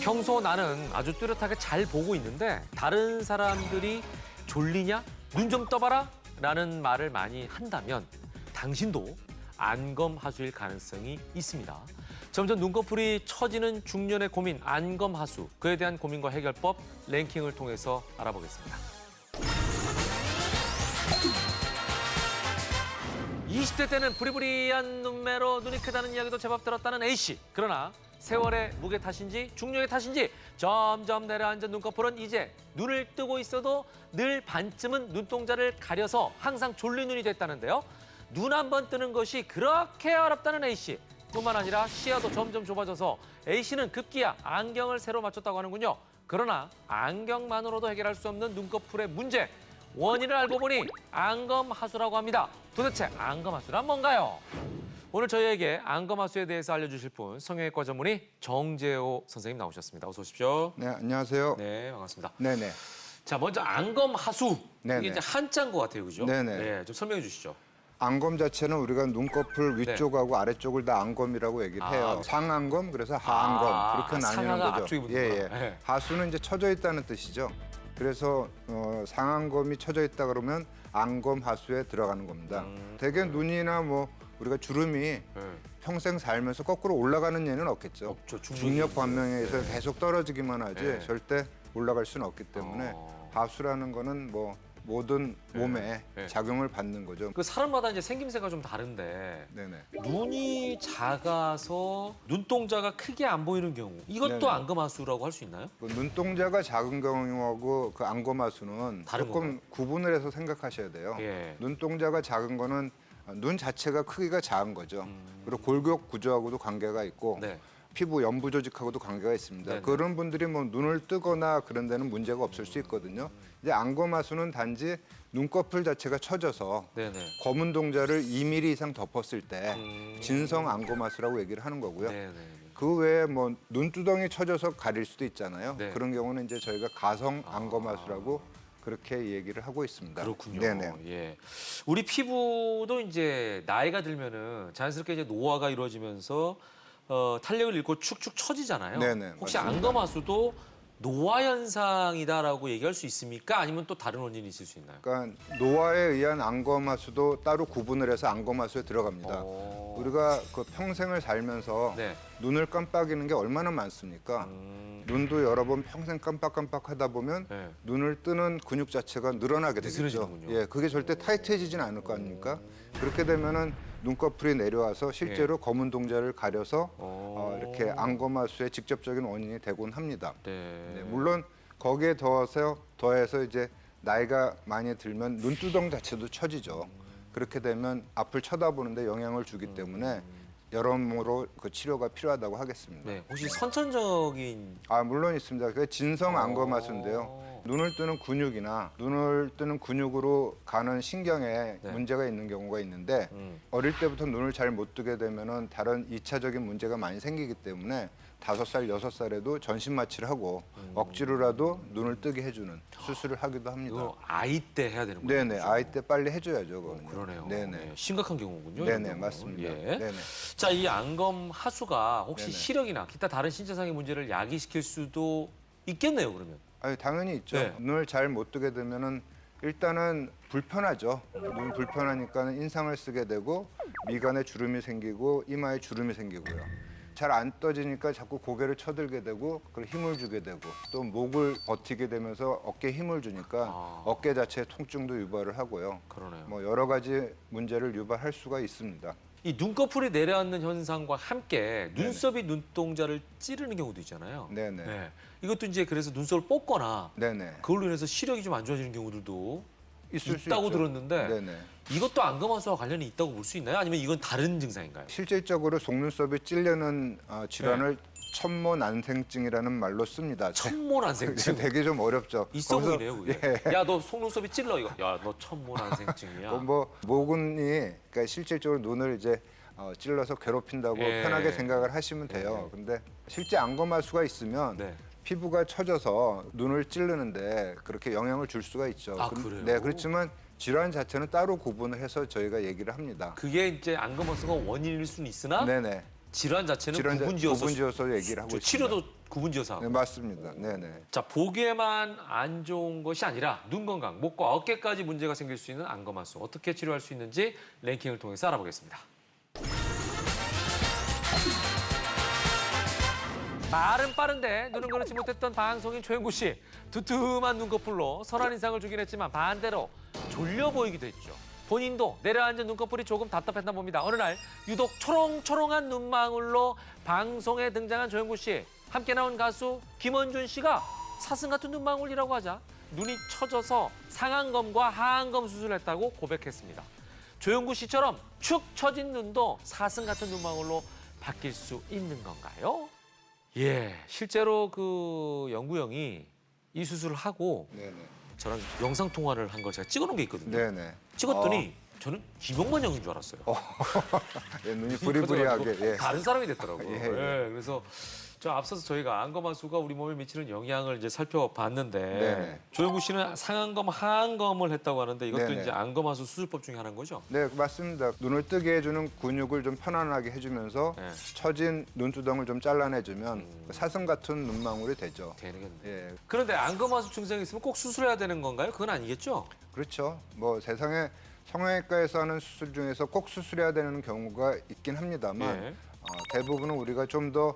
평소 나는 아주 뚜렷하게 잘 보고 있는데 다른 사람들이 졸리냐? 눈 좀 떠봐라? 라는 말을 많이 한다면 당신도 안검하수일 가능성이 있습니다. 점점 눈꺼풀이 처지는 중년의 고민, 안검하수. 그에 대한 고민과 해결법 랭킹을 통해서 알아보겠습니다. 20대 때는 부리부리한 눈매로 눈이 크다는 이야기도 제법 들었다는 A씨. 그러나 세월의 무게 탓인지 중력의 탓인지 점점 내려앉은 눈꺼풀은 이제 눈을 뜨고 있어도 늘 반쯤은 눈동자를 가려서 항상 졸린 눈이 됐다는데요. 눈 한 번 뜨는 것이 그렇게 어렵다는 A씨. 뿐만 아니라 시야도 점점 좁아져서 A씨는 급기야 안경을 새로 맞췄다고 하는군요. 그러나 안경만으로도 해결할 수 없는 눈꺼풀의 문제. 원인을 알고 보니 안검하수라고 합니다. 도대체 안검하수란 뭔가요? 오늘 저희에게 안검하수에 대해서 알려주실 분 성형외과 전문의 정재호 선생님 나오셨습니다. 어서 오십시오. 네, 안녕하세요. 네, 반갑습니다. 네네. 자, 먼저 안검하수. 네네. 이게 이제 한자인 것 같아요, 그죠? 네네. 네, 좀 설명해 주시죠. 안검 자체는 우리가 눈꺼풀 위쪽하고 아래쪽을 다 안검이라고 얘기를 해요. 상안검, 그래서 하안검 그렇게 나뉘는 상하가 거죠. 앞쪽이 붙는구나. 예. 네. 하수는 이제 처져 있다는 뜻이죠. 그래서 상안검이 처져 있다 그러면 안검 하수에 들어가는 겁니다. 대개 눈이나 뭐 우리가 주름이 평생 살면서 거꾸로 올라가는 예는 없겠죠. 없죠. 중력 반명에 의해서 계속 떨어지기만 하지 네. 절대 올라갈 수는 없기 때문에 하수라는 거는 뭐 모든 몸에 네. 작용을 받는 거죠. 그 사람마다 이제 생김새가 좀 다른데 네네. 눈이 작아서 눈동자가 크게 안 보이는 경우 이것도 네네. 안검하수라고 할 수 있나요? 그 눈동자가 작은 경우하고 그 안검하수는 다른 조금 건가요? 구분을 해서 생각하셔야 돼요. 예. 눈동자가 작은 거는 눈 자체가 크기가 작은 거죠. 그리고 골격 구조하고도 관계가 있고 네. 피부 연부 조직하고도 관계가 있습니다. 네네. 그런 분들이 뭐 눈을 뜨거나 그런 데는 문제가 없을 수 있거든요. 이제 안검하수는 단지 눈꺼풀 자체가 처져서 네네. 검은 동자를 2mm 이상 덮었을 때 진성 안검하수라고 얘기를 하는 거고요. 네네. 그 외에 뭐 눈두덩이 처져서 가릴 수도 있잖아요. 네. 그런 경우는 이제 저희가 가성 안검하수라고 그렇게 얘기를 하고 있습니다. 그렇군요. 네네. 예. 우리 피부도 이제 나이가 들면은 자연스럽게 이제 노화가 이루어지면서 탄력을 잃고 축축 처지잖아요. 네네, 혹시 맞습니다. 안검하수도 노화 현상이다라고 얘기할 수 있습니까? 아니면 또 다른 원인이 있을 수 있나요? 그러니까 노화에 의한 안검하수도 따로 구분을 해서 안검하수에 들어갑니다. 우리가 그 평생을 살면서 네. 눈을 깜빡이는 게 얼마나 많습니까? 눈도 여러 번 평생 깜빡깜빡 하다 보면 네. 눈을 뜨는 근육 자체가 늘어나게 되겠죠. 느슨해지는군요. 예, 그게 절대 타이트해지진 않을 거 아닙니까? 그렇게 되면은 눈꺼풀이 내려와서 실제로 검은 동자를 가려서 이렇게 안검하수의 직접적인 원인이 되곤 합니다. 네. 네, 물론 거기에 더해서 이제 나이가 많이 들면 눈두덩 자체도 처지죠. 그렇게 되면 앞을 쳐다보는데 영향을 주기 때문에 여러모로 그 치료가 필요하다고 하겠습니다. 네. 혹시 선천적인 물론 있습니다. 그게 진성 안검하수인데요. 눈을 뜨는 근육이나 눈을 뜨는 근육으로 가는 신경에 네. 문제가 있는 경우가 있는데 어릴 때부터 눈을 잘 못 뜨게 되면은 다른 2차적인 문제가 많이 생기기 때문에 5살, 6살에도 전신 마취를 하고 억지로라도 눈을 뜨게 해주는 수술을 하기도 합니다. 이거 아이 때 해야 되는 거죠? 네네, 아이 때 빨리 해줘야죠. 그거는요. 그러네요. 네네. 네, 심각한 경우군요. 네네, 이런 경우는. 맞습니다. 예. 네네. 자, 이 안검 하수가 혹시 네네. 시력이나 기타 다른 신체상의 문제를 야기시킬 수도 있겠네요, 그러면. 당연히 있죠. 네. 눈을 잘 못 뜨게 되면은 일단은 불편하죠. 눈 불편하니까 인상을 쓰게 되고 미간에 주름이 생기고 이마에 주름이 생기고요. 잘 안 떠지니까 자꾸 고개를 쳐들게 되고 그걸 힘을 주게 되고 또 목을 버티게 되면서 어깨에 힘을 주니까 어깨 자체에 통증도 유발을 하고요. 그러네요. 뭐 여러 가지 문제를 유발할 수가 있습니다. 이 눈꺼풀이 내려앉는 현상과 함께 눈썹이 눈동자를 찌르는 경우도 있잖아요. 네네. 네. 이것도 이제 그래서 눈썹을 뽑거나 네네. 그걸로 인해서 시력이 좀 안 좋아지는 경우들도 있을 수 있다고 있죠. 들었는데 네네. 이것도 안검하수와 관련이 있다고 볼 수 있나요? 아니면 이건 다른 증상인가요? 실질적으로 속눈썹이 찔리는 질환을 천모난생증이라는 말로 씁니다. 천모난생증. 되게 좀 어렵죠. 있어 거기서, 보이네요, 그게. 예. 야, 너 속눈썹이 찔러 이거. 야, 너 천모난생증이야. 뭐 모근이 그러니까 실질적으로 눈을 이제 찔러서 괴롭힌다고 예. 편하게 생각을 하시면 돼요. 근데 실제 안검하수가 있으면 네. 피부가 처져서 눈을 찌르는데 그렇게 영향을 줄 수가 있죠. 그래요? 네, 그렇지만 질환 자체는 따로 구분을 해서 저희가 얘기를 합니다. 그게 이제 안검하수가 원인일 수는 있으나 네네. 질환 자체는 질환 구분지어서 구분지어서 얘기를 하고 있습니다. 치료도 구분지어서 하고. 네, 맞습니다. 네네. 자, 보기에만 안 좋은 것이 아니라 눈 건강, 목과 어깨까지 문제가 생길 수 있는 안검하수 어떻게 치료할 수 있는지 랭킹을 통해서 알아보겠습니다. 말은 빠른데 눈은 그렇지 못했던 방송인 조영구 씨. 두툼한 눈꺼풀로 선한 인상을 주긴 했지만 반대로 졸려 보이기도 했죠. 본인도 내려앉은 눈꺼풀이 조금 답답했나 봅니다. 어느 날 유독 초롱초롱한 눈망울로 방송에 등장한 조영구 씨. 함께 나온 가수 김원준 씨가 사슴 같은 눈망울이라고 하자 눈이 처져서 상안검과 하안검 수술했다고 고백했습니다. 조영구 씨처럼 축 처진 눈도 사슴 같은 눈망울로 바뀔 수 있는 건가요? 예, 실제로 그 영구 형이 이 수술을 하고 네네. 저랑 영상 통화를 한 걸 제가 찍어놓은 게 있거든요. 네네. 찍었더니 저는 김용만 형인 줄 알았어요. 예, 눈이 부리부리하게. 예. 다른 사람이 됐더라고요. 예, 예. 예, 그래서 저 앞서서 저희가 안검하수가 우리 몸에 미치는 영향을 이제 살펴봤는데 네네. 조영구 씨는 상안검, 하안검을 했다고 하는데 이것도 네네. 이제 안검하수 수술법 중에 하나인 거죠? 네, 맞습니다. 눈을 뜨게 해주는 근육을 좀 편안하게 해주면서 네. 처진 눈두덩을 좀 잘라내주면 사슴 같은 눈망울이 되죠. 되겠네. 예, 그런데 안검하수 증상이 있으면 꼭 수술해야 되는 건가요? 그건 아니겠죠? 그렇죠. 뭐 세상에 성형외과에서 하는 수술 중에서 꼭 수술해야 되는 경우가 있긴 합니다만 예. 대부분은 우리가 좀 더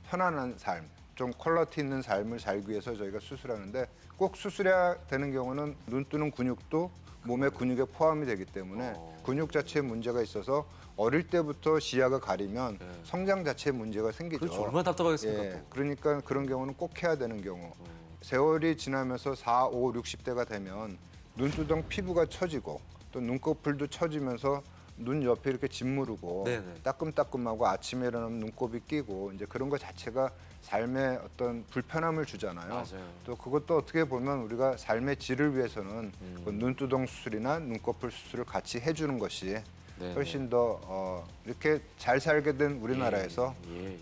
편안한 삶, 좀 퀄리티 있는 삶을 살기 위해서 저희가 수술하는데 꼭 수술해야 되는 경우는 눈 뜨는 근육도 몸의 근육에 포함이 되기 때문에 근육 자체에 문제가 있어서 어릴 때부터 시야가 가리면 성장 자체에 문제가 생기죠. 그렇죠. 얼마나 답답하겠습니까? 예, 또. 그러니까 그런 경우는 꼭 해야 되는 경우. 세월이 지나면서 4, 5, 60대가 되면 눈두덩 피부가 처지고 또 눈꺼풀도 처지면서 눈 옆에 이렇게 짓무르고 네네. 따끔따끔하고 아침에 일어나면 눈곱이 끼고 이제 그런 것 자체가 삶에 어떤 불편함을 주잖아요. 맞아요. 또 그것도 어떻게 보면 우리가 삶의 질을 위해서는 그 눈두덩 수술이나 눈꺼풀 수술을 같이 해주는 것이 네네. 훨씬 더 이렇게 잘 살게 된 우리나라에서 예, 예.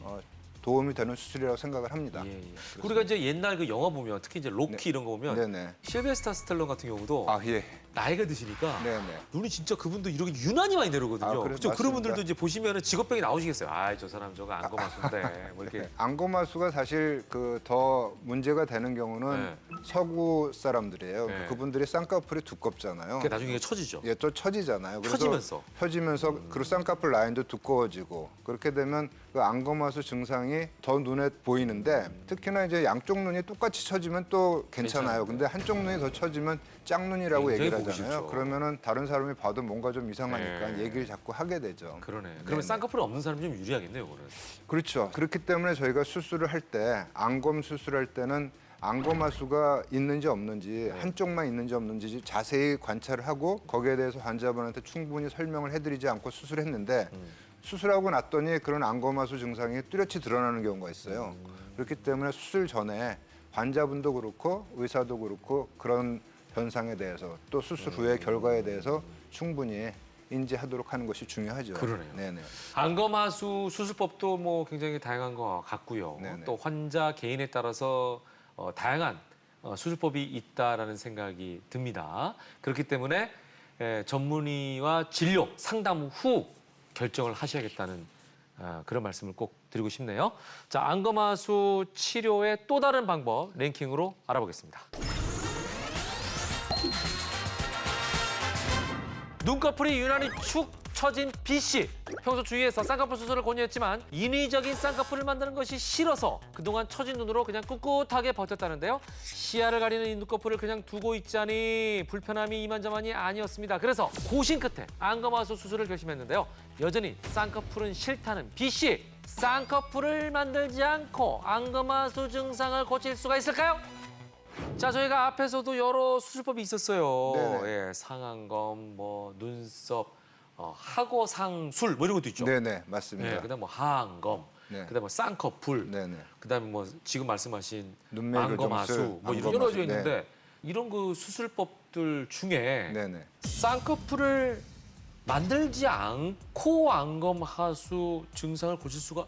도움이 되는 수술이라고 생각을 합니다. 예, 예. 우리가 이제 옛날 그 영화 보면 특히 이제 로키 이런 거 보면 네네. 실베스타 스텔론 같은 경우도 아 예. 나이가 드시니까 네네. 눈이 진짜 그분도 이렇게 유난히 많이 내려거든요. 아, 그래, 그렇죠? 그런 맞습니다. 분들도 이제 보시면은 직업병이 나오시겠어요. 아, 저 사람 저거 안검하수인데 뭐 이렇게. 안검하수가 사실 그 더 문제가 되는 경우는 네. 서구 사람들이에요. 네. 그분들이 쌍꺼풀이 두껍잖아요. 그게 나중에 이게 처지죠. 예, 또 처지잖아요. 그래서 펴지면서. 펴지면서 그리고 쌍꺼풀 라인도 두꺼워지고 그렇게 되면 그 안검하수 증상이 더 눈에 보이는데 특히나 이제 양쪽 눈이 똑같이 처지면 또 괜찮아요. 근데 한쪽 눈이 더 처지면 짝눈이라고 굉장히 얘기를 보기 하잖아요. 싫죠. 그러면은 다른 사람이 봐도 뭔가 좀 이상하니까 네. 얘기를 자꾸 하게 되죠. 그러네. 네네. 그러면 쌍꺼풀이 없는 사람이 좀 유리하겠네요, 그거는. 그렇죠. 그렇기 때문에 저희가 수술을 할 때 안검 수술할 때는 안검하수가 있는지 없는지 한쪽만 있는지 없는지 자세히 관찰을 하고 거기에 대해서 환자분한테 충분히 설명을 해드리지 않고 수술했는데 수술하고 났더니 그런 안검하수 증상이 뚜렷이 드러나는 경우가 있어요. 그렇기 때문에 수술 전에 환자분도 그렇고 의사도 그렇고 그런 현상에 대해서 또 수술 후의 결과에 대해서 충분히 인지하도록 하는 것이 중요하죠. 그러네요. 네네. 안검하수 수술법도 뭐 굉장히 다양한 것 같고요. 네네. 또 환자 개인에 따라서 다양한 수술법이 있다라는 생각이 듭니다. 그렇기 때문에 전문의와 진료 상담 후 결정을 하셔야겠다는 그런 말씀을 꼭 드리고 싶네요. 자, 안검하수 치료의 또 다른 방법 랭킹으로 알아보겠습니다. 눈꺼풀이 유난히 축 처진 B 씨. 평소 주위에서 쌍꺼풀 수술을 권유했지만 인위적인 쌍꺼풀을 만드는 것이 싫어서 그동안 처진 눈으로 그냥 꿋꿋하게 버텼다는데요. 시야를 가리는 이 눈꺼풀을 그냥 두고 있자니 불편함이 이만저만이 아니었습니다. 그래서 고심 끝에 안검하수 수술을 결심했는데요. 여전히 쌍꺼풀은 싫다는 B 씨. 쌍꺼풀을 만들지 않고 안검하수 증상을 고칠 수가 있을까요? 자, 저희가 앞에서도 여러 수술법이 있었어요. 네네. 예, 상안검, 뭐 눈썹, 하고상술 뭐 이런 것도 있죠. 네네 맞습니다. 예, 그다음 뭐 하안검, 네. 그다음 뭐 쌍꺼풀, 네네. 그다음에 뭐 지금 말씀하신 눈매 안검하수, 교정술, 뭐 이런 안검하수. 여러 가지가 있는데 이런 그 수술법들 중에 네네. 쌍꺼풀을 만들지 않고 안검하수 증상을 고칠 수가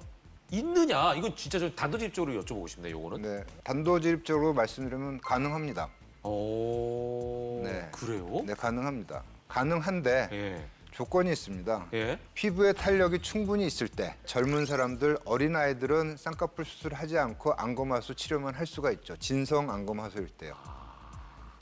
있느냐? 이건 진짜 좀 단도직입적으로 여쭤보고 싶네요. 요거는. 네, 단도직입적으로 말씀드리면 가능합니다. 오, 네. 그래요? 네, 가능합니다. 가능한데 예. 조건이 있습니다. 예. 피부의 탄력이 충분히 있을 때 젊은 사람들, 어린아이들은 쌍꺼풀 수술하지 않고 안검하수 치료만 할 수가 있죠. 진성 안검하수일 때요.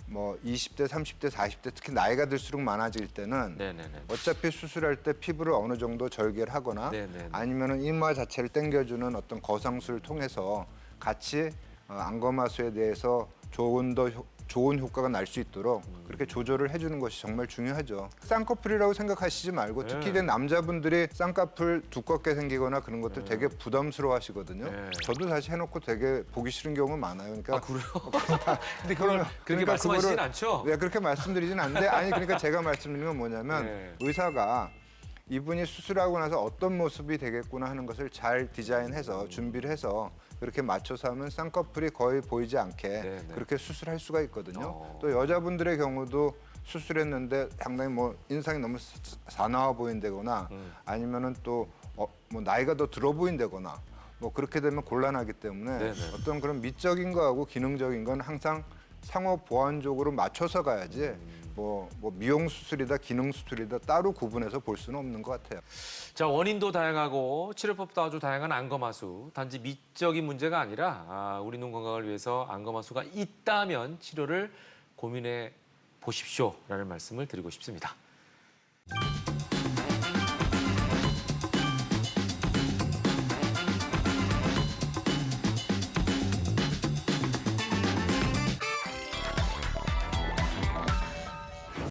뭐 20대, 30대, 40대 특히 나이가 들수록 많아질 때는 네네네. 어차피 수술할 때 피부를 어느 정도 절개를 하거나 네네네. 아니면은 이마 자체를 당겨주는 어떤 거상술을 통해서 같이 안검하수에 대해서 좋은 효과가 날 수 있도록 그렇게 조절을 해주는 것이 정말 중요하죠. 쌍꺼풀이라고 생각하시지 말고 특히 이제 남자분들이 쌍꺼풀 두껍게 생기거나 그런 것들 되게 부담스러워 하시거든요. 네. 저도 사실 해놓고 되게 보기 싫은 경우가 많아요. 그러니까 아 그래요? 근데 그걸 그렇게 그러니까 말씀하시진 그거를- 않죠? 네, 그렇게 말씀드리진 않는데 아니 그러니까 제가 말씀드리는 건 뭐냐면 네. 의사가 이분이 수술하고 나서 어떤 모습이 되겠구나 하는 것을 잘 디자인해서 준비를 해서 그렇게 맞춰서 하면 쌍꺼풀이 거의 보이지 않게 네. 그렇게 수술할 수가 있거든요. 어. 또 여자분들의 경우도 수술했는데 상당히 뭐 인상이 너무 사나워 보인다거나 아니면은 또 뭐 나이가 더 들어 보인다거나 뭐 그렇게 되면 곤란하기 때문에 네네. 어떤 그런 미적인 거하고 기능적인 건 항상 상호 보완적으로 맞춰서 가야지 뭐 미용 수술이다 기능 수술이다 따로 구분해서 볼 수는 없는 것 같아요. 자, 원인도 다양하고 치료법도 아주 다양한 안검하수. 단지 미적인 문제가 아니라 우리 눈 건강을 위해서 안검하수가 있다면 치료를 고민해 보십시오라는 말씀을 드리고 싶습니다.